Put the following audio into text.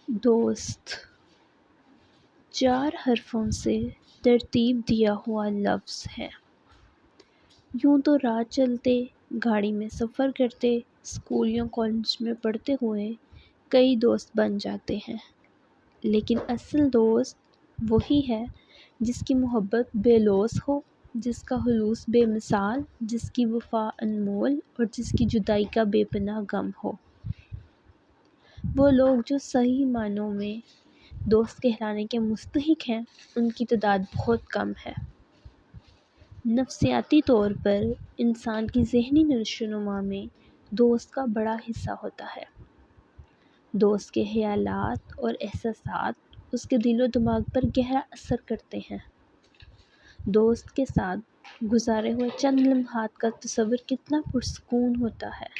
دوست 4 حرفوں سے ترتیب دیا ہوا لفظ ہے۔ یوں تو راہ چلتے، گاڑی میں سفر کرتے، اسکول یا کالج میں پڑھتے ہوئے کئی دوست بن جاتے ہیں، لیکن اصل دوست وہی ہے جس کی محبت بے لوث ہو، جس کا خلوص بے مثال، جس کی وفا انمول اور جس کی جدائی کا بے پناہ غم ہو۔ وہ لوگ جو صحیح معنوں میں دوست کہلانے کے مستحق ہیں، ان کی تعداد بہت کم ہے۔ نفسیاتی طور پر انسان کی ذہنی نشوونما میں دوست کا بڑا حصہ ہوتا ہے۔ دوست کے خیالات اور احساسات اس کے دل و دماغ پر گہرا اثر کرتے ہیں۔ دوست کے ساتھ گزارے ہوئے چند لمحات کا تصور کتنا پرسکون ہوتا ہے۔